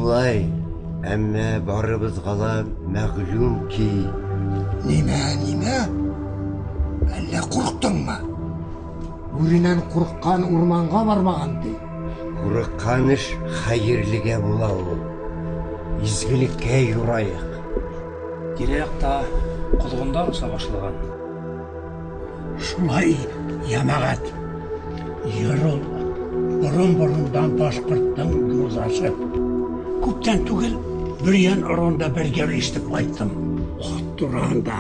Шулай, әммә барыбыз гала мәгълүм ки... Нимә? Әллә курыктыңмы? Үренән курыккан урманга бармаган ди. Курыккан эш хәерлегә була ул. Изгелеккә юрайык. Тирә-якта козгондар уса башлаган. Шулай, ямагат. Йөрү борын-борындан башкорттың юлдашы. Күптән түгел Бүриян оронда бер гәп ишетеп кайттым. Ат турында.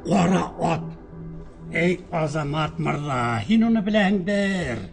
Кара ат. Эй, Азамат мырза, һин уны беләһеңдер.